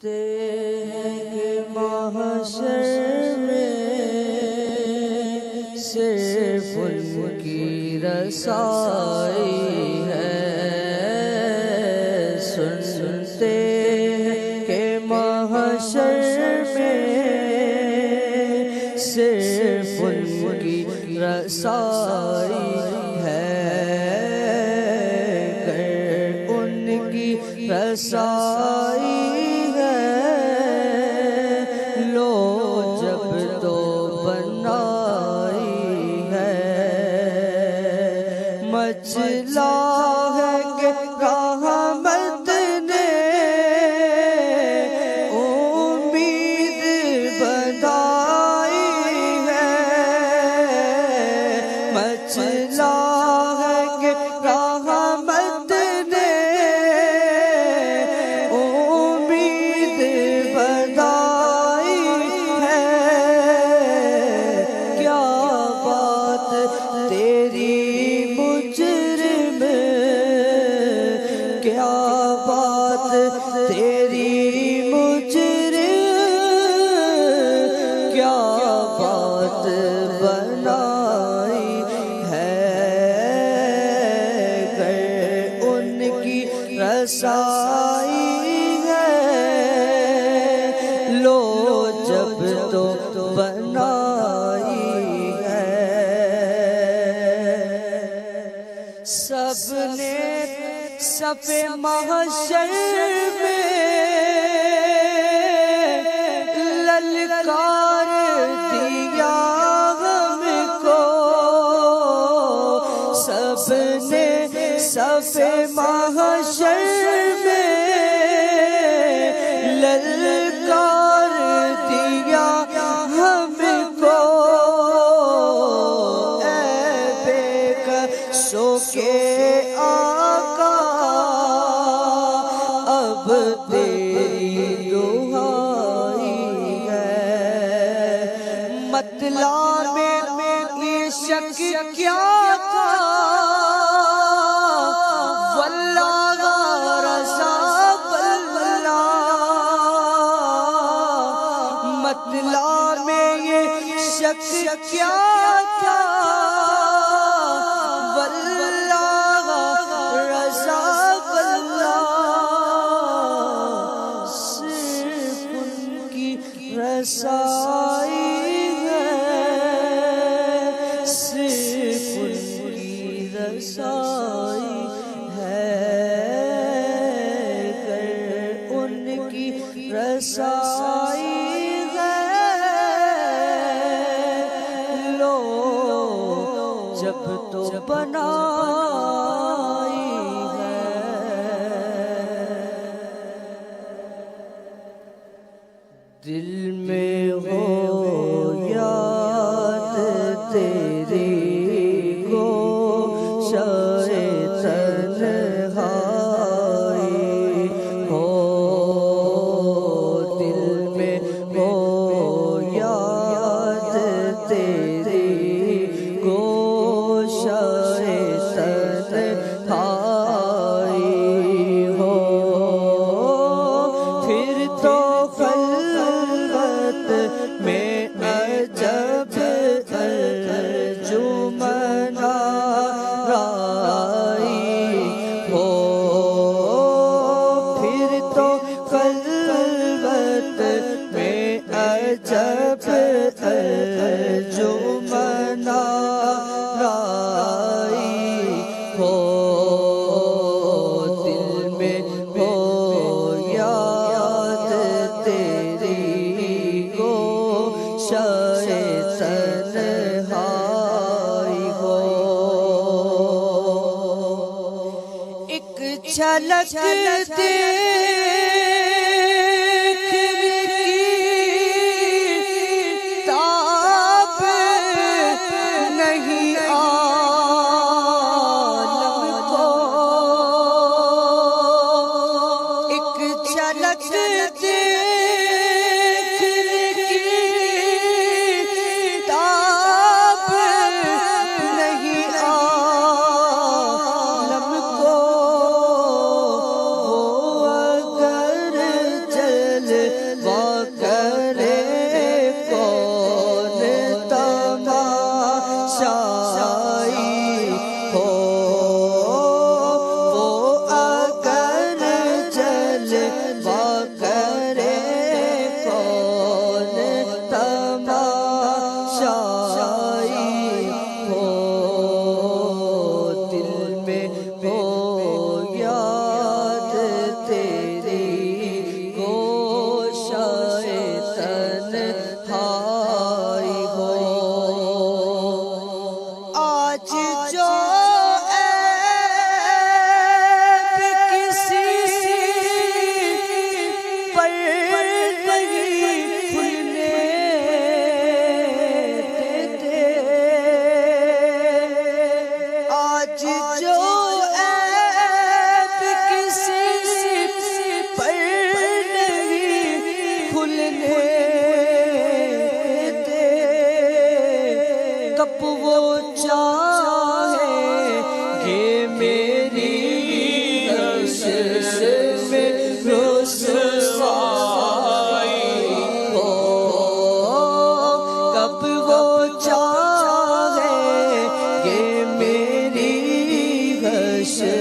کہ محشر میں صرف ان کی رسائی ہے، سنتے کہ محشر میں صرف ان کی رسائی ہے، گر ان کی رسائی مچلا ہے کہ رحمت نے امید بندھائی ہے، مچلا ہے کہ رحمت نے امید بندھائی ہے، کیا بات تیری کیا بات تیری مجرم، کیا بات بنائی ہے، گر ان کی رسائی ہے، لو جب تو بنائی ہے، سب نے صف محشر میں للکار دیا ہم کو، سب نے صف محشر میں للکار دیا ہم کو، اے بے کسوں کے اب تیری دعائی ہے، مطلع میں یہ شک کیا تھا، واللہ رضا باللہ، مطلع میں یہ شک کیا تھا، واللہ رضا رسائی ہے، صرف ان کی رسائی ہے، گر ان کی رسائی ہے، لو جب تو بنائی ہے، دل میں ہو یاد تیری گوشۂ تنہائی ہو، دل میں ہو یاد تیری گوشۂ تنہائی ہو، پھر تو میں عجب ترجمان رائی ہو، پھر تو خلوت میں عجب ترجمان رائی ہو، دل میں ہو یاد تیری شائے تنہائی ہو، ایک جھلک دیکھنے کی تاب نہیں عالم کو، ایک جھلک چاہے گے میری حشر میں رسوائی ہو، کب وہ چاہے گے میری حشر